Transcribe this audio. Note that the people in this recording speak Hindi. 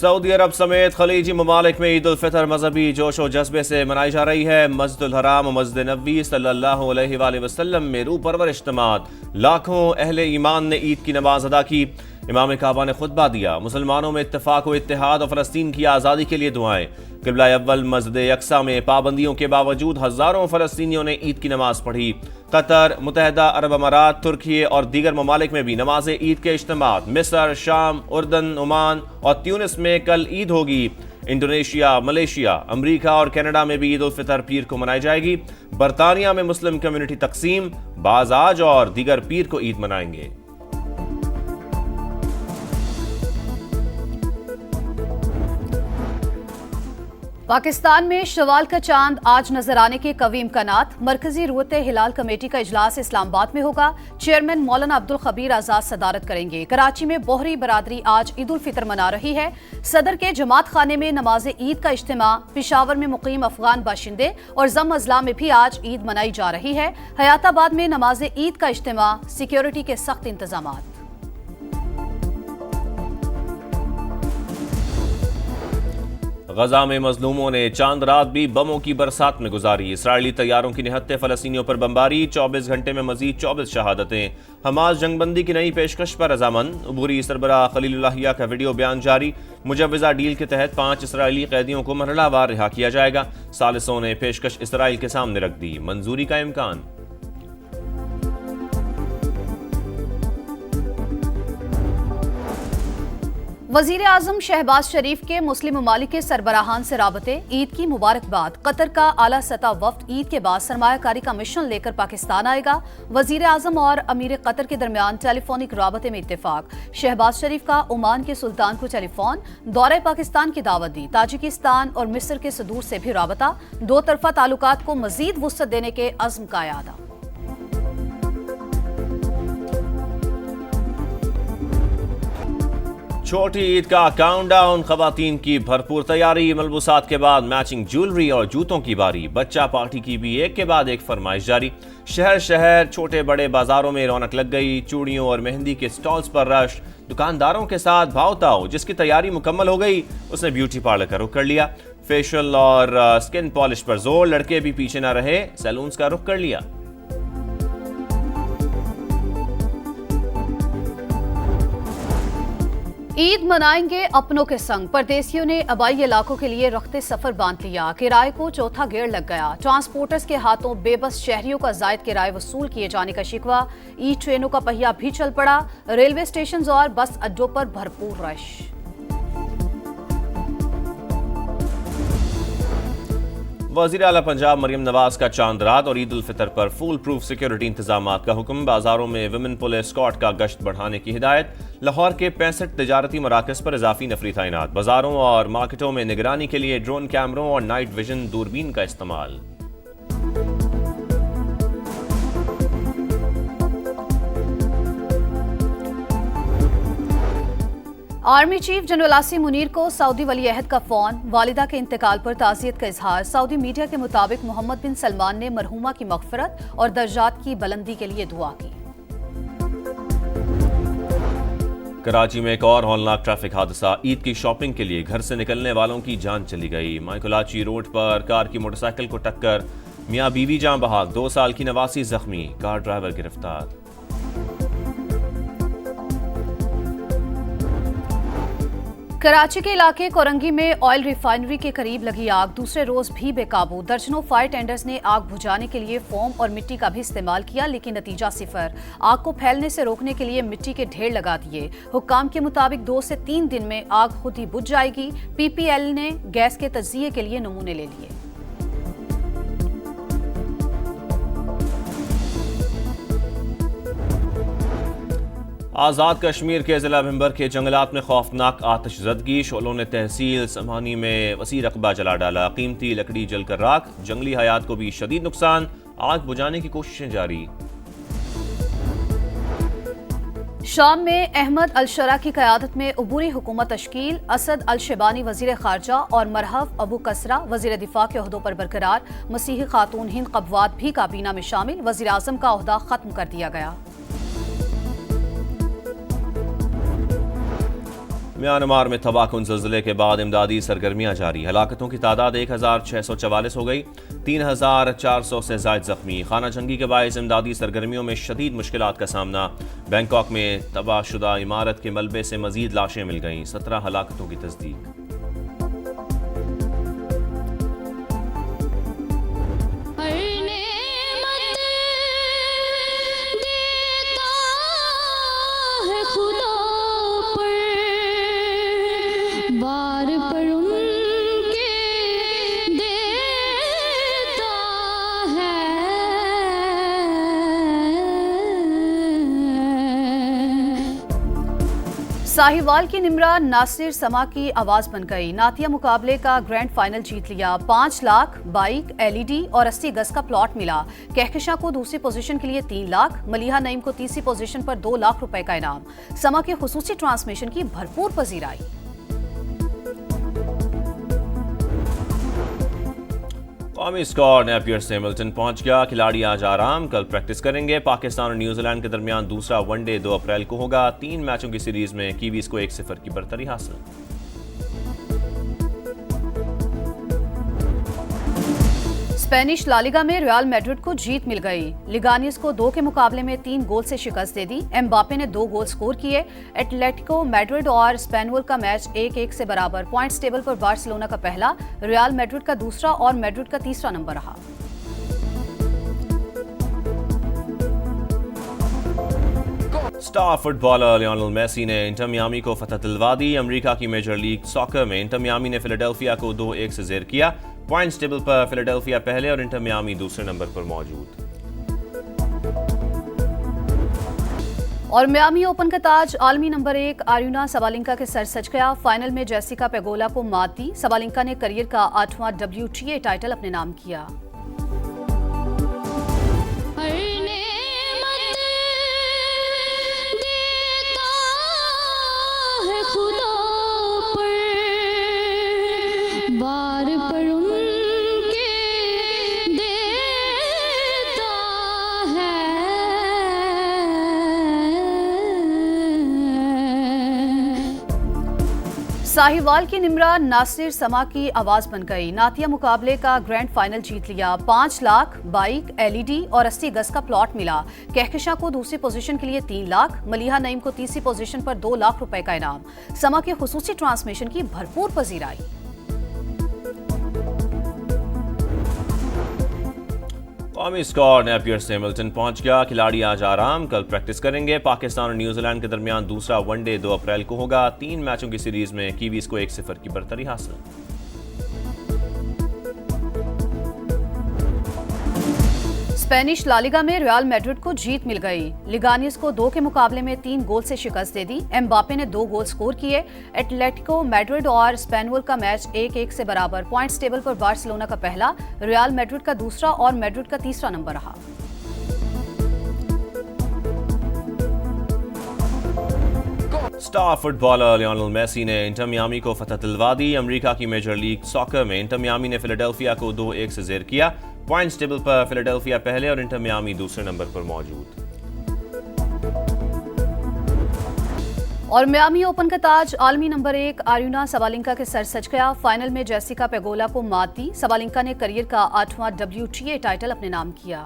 सऊदी अरब समेत खलीजी ममालिक में ईद उल फितर मजहबी जोश व जज्बे से मनाई जा रही है। मस्जिदुल हराम और मस्जिद नबवी सल्लल्लाहु अलैहि वसल्लम में रूह परवर इज्तिमात, लाखों अहले ईमान ने ईद की नमाज अदा की। इमाम काबा ने खुतबा दिया। मुसलमानों में इत्तेफाक व इत्तेहाद और फ़लस्तीन की आज़ादी के लिए दुआएं। क़िबला अव्वल मस्जिद यक्सा में पाबंदियों के बावजूद हज़ारों फ़लस्तीनियों ने ईद की नमाज पढ़ी। कतर, मुत्तहिदा अरब अमारात, तुर्की और दीगर ममालिक में भी नमाज ईद के इज्तिमात। मिस्र, शाम, उर्दन, ओमान और ट्यूनिस में कल ईद होगी। इंडोनेशिया, मलेशिया, अमरीका और कनाडा में भी ईद उल फितर पीर को मनाई जाएगी। बरतानिया में मुस्लिम कम्युनिटी तकसीम, बाज़ आज और दीगर पीर को ईद मनाएंगे। पाकिस्तान में शवाल का चांद आज नजर आने के कवी इम्कानात। मरकजी रुयत हिलाल कमेटी का इजलास इस्लामाबाद में होगा। चेयरमैन मौलाना अब्दुल खबीर आजाद सदारत करेंगे। कराची में बोहरी बरादरी आज ईद उल फितर मना रही है। सदर के जमात खाने में नमाज ईद का इज्तिमा। पिशावर में मुकीम अफगान बाशिंदे और जम अजला में भी आज ईद मनाई जा रही है। हयाताबाद में नमाज ईद का इज्तिमा। सिक्योरिटी के सख्त इंतजाम। गजा में मजलूमों ने चांद रात भी बमों की बरसात में गुजारी। इसराइली तैयारों की निहत्ते फलस्तीनियों पर बमबारी। 24 घंटे में मजीद 24 शहादतें। हमास जंगबंदी की नई पेशकश पर रजामंद। अबूरी सरबराह खलीलुल्लाह का वीडियो बयान जारी। मुजव्वजा डील के तहत 5 इसराइली कैदियों को मरहलावार रिहा किया जाएगा। सालिसों ने पेशकश इसराइल के सामने रख दी। मंजूरी का इम्कान। वजीर आजम शहबाज शरीफ के मुस्लिम ममालिक के सरबराहान से राबते। ईद की मुबारकबाद। कतर का आला सतह वफ्द ईद के बाद सरमायाकारी का मिशन लेकर पाकिस्तान आएगा। वजीर आजम और अमीर कतर के दरमियान टेलीफोनिक राबते में इत्तेफाक। शहबाज शरीफ का ओमान के सुल्तान को टेलीफोन दौरे पाकिस्तान की दावत दी। ताजिकिस्तान और मिस्र के सदूर से भी राबता। दो तरफा ताल्लुकात को मजीद वुसअत देने के अज़्म का यादा। छोटी ईद का काउंटडाउन। खवातीन की भरपूर तैयारी। मलबूसात के बाद मैचिंग ज्वेलरी और जूतों की बारी। बच्चा पार्टी की भी एक के बाद एक फरमाइश जारी। शहर शहर छोटे बड़े बाजारों में रौनक लग गई। चूड़ियों और मेहंदी के स्टॉल्स पर रश। दुकानदारों के साथ भाव ताव। जिसकी तैयारी मुकम्मल हो गई उसने ब्यूटी पार्लर का रुख कर लिया। फेशियल और स्किन पॉलिश पर जोर। लड़के भी पीछे न रहे, सैलून्स का रुख कर लिया। ईद मनाएंगे अपनों के संग। परदेसियों ने आबाई इलाकों के लिए रखते सफर बांध लिया। किराए को चौथा गेड़ लग गया। ट्रांसपोर्टर्स के हाथों बेबस शहरियों का जायद किराए वसूल किए जाने का शिकवा। ई ट्रेनों का पहिया भी चल पड़ा। रेलवे स्टेशन और बस अड्डों पर भरपूर रश। वज़ीर आला पंजाब मरियम नवाज का चांद रात और ईद उल फितर पर फुल प्रूफ सिक्योरिटी इंतजामात का हुक्म। बाजारों में विमेन पुलिस स्क्वाड का गश्त बढ़ाने की हिदायत। लाहौर के 65 तजारती मराकज पर इजाफी नफरी तैनात। बाजारों और मार्केटों में निगरानी के लिए ड्रोन कैमरों और नाइट विजन दूरबीन का इस्तेमाल। Army chief general Asim Munir को सऊदी वली अहद का फोन। वालिदा के इंतकाल पर ताज़ियत का इजहार। सऊदी मीडिया के मुताबिक मोहम्मद बिन सलमान ने मरहूमा की मगफरत और दर्जात की बुलंदी के लिए दुआ की। कराची में एक और हौलनाक ट्रैफिक हादसा। ईद की शॉपिंग के लिए घर से निकलने वालों की जान चली गई। माइकोलाची रोड पर कार की मोटरसाइकिल को टक्कर। मियां बीवी जान बहाक। 2 साल की नवासी जख्मी। कार ड्राइवर गिरफ्तार। कराची के इलाके कोरंगी में ऑयल रिफाइनरी के करीब लगी आग। दूसरे रोज भी बेकाबू। दर्जनों फायर टेंडर्स ने आग बुझाने के लिए फोम और मिट्टी का भी इस्तेमाल किया, लेकिन नतीजा सिफर। आग को फैलने से रोकने के लिए मिट्टी के ढेर लगा दिए। हुक्काम के मुताबिक 2 से 3 दिन में आग खुद ही बुझ जाएगी। PPL ने गैस के तज्जिए के लिए नमूने ले लिए। आज़ाद कश्मीर के जिला भिंबर के जंगलात में खौफनाक आतिशज़दगी। शोलों ने तहसील समानी में वसी रकबा जला डाला। कीमती लकड़ी जलकर राख। जंगली हयात को भी शदीद नुकसान। आग बुझाने की कोशिशें जारी। शाम में अहमद अल-शरा की क़यादत में अबूरी हुकूमत तश्कील। असद अल-शेबानी वज़ीर ख़ारजा और मरहफ अबू कसरा वज़ीर दिफा के ओहदों पर बरकरार। मसीही खातून हिंद कब्वात भी काबीना में शामिल। वज़ीर आज़म का ओहदा ख़त्म कर दिया गया। म्यांमार में तबाहकुन ज़लज़ले के बाद इमदादी सरगर्मियां जारी। हलाकतों की तादाद 1644 हो गई, 3400 से ज़ायद जख्मी। खाना जंगी के बायस इमदादी सरगर्मियों में शदीद मुश्किलात का सामना। बैंकॉक में तबाहशुदा इमारत के मलबे से मजीद लाशें मिल गईं, 17 हलाकतों की तस्दीक। बार पर उनके देता है। साहिवाल की निमरा नासिर समा की आवाज बन गई। नातिया मुकाबले का ग्रैंड फाइनल जीत लिया। 5 लाख, बाइक, LED और 80 गज का प्लॉट मिला। कहकशा को दूसरी पोजीशन के लिए 3 लाख, मलिहा नईम को तीसरी पोजीशन पर 2 लाख रुपए का इनाम। समा के खुसूसी ट्रांसमिशन की भरपूर पजीराई। कौमी स्क्वाड नेपियर से मिल्टन पहुंच गया। खिलाड़ी आज आराम, कल प्रैक्टिस करेंगे। पाकिस्तान और न्यूजीलैंड के दरमियान दूसरा वनडे 2 अप्रैल को होगा। 3 मैचों की सीरीज में कीवीज को 1-0 की बरतरी हासिल। स्पेनिश लालिगा में रियल मैड्रिड को जीत मिल गई। लिगानियस को 2 के मुकाबले में 3 गोल से शिकस्त दे दी। एम्बापे ने 2 गोल स्कोर किए। एटलेटिको मैड्रिड और स्पेनवल का मैच 1-1 से बराबर। पॉइंट्स टेबल पर बार्सिलोना का पहला, रियल मैड्रिड का दूसरा और मैड्रिड का तीसरा नंबर रहा। स्टार फुटबॉलर लियोनेल मेसी ने इंटर मियामी को फतह दिलवा दी। अमेरिका की मेजर लीग सॉकर में इंटर मियामी ने फिलाडेल्फिया को 2-1 से ज़ेर किया। पॉइंट्स टेबल पर फिलाडेल्फिया पहले और इंटर मियामी दूसरे नंबर पर मौजूद। और मियामी ओपन का ताज आलमी नंबर 1 आर्युना सबालिंका के सर सज गया। फाइनल में जेसिका पेगोला को मात दी। सबालिंका ने करियर का 8वां WTA टाइटल अपने नाम किया। बार पर उनके देता है। साहिवाल की निमरा नासिर समा की आवाज बन गई। नातिया मुकाबले का ग्रैंड फाइनल जीत लिया। 5 लाख, बाइक, LED और 80 गज का प्लॉट मिला। कहकशा को दूसरी पोजीशन के लिए 3 लाख, मलिहा नईम को तीसरी पोजीशन पर 2 लाख रुपए का इनाम। समा के खुसूसी ट्रांसमिशन की भरपूर पजीराई। कौमी स्क्वाड नेपियर से मिल्टन पहुंच गया। खिलाड़ी आज आराम, कल प्रैक्टिस करेंगे। पाकिस्तान और न्यूजीलैंड के दरमियान दूसरा वनडे 2 अप्रैल को होगा। 3 मैचों की सीरीज में कीवीज को 1-0 की बरतरी हासिल। स्पेनिश लालिगा में रियल मैड्रिड को जीत मिल गई। लिगानियस को 2 के मुकाबले में 3 गोल से शिकस्त दे दी। एम्बापे ने 2 गोल स्कोर किए। एटलेटिको मैड्रिड और स्पेनवल का मैच 1-1 से बराबर। पॉइंट्स टेबल पर बार्सिलोना का पहला, रियल मैड्रिड का दूसरा और मैड्रिड का तीसरा नंबर रहा। स्टार फुटबॉलर लियोनेल मेसी ने इंटर मियामी को फतह दिलवा दी। अमेरिका की मेजर लीग सॉकर में इंटर मियामी ने फिलाडेल्फिया को 2-1 से ज़ेर किया। पॉइंट्स टेबल पर फिलाडेल्फिया पहले और इंटर मियामी दूसरे नंबर पर मौजूद। और मियामी ओपन का ताज आलमी नंबर 1 आर्युना सबालिंका के सर सज गया। फाइनल में जेसिका पेगोला को मात दी। सबालिंका ने करियर का 8वां WTA टाइटल अपने नाम किया।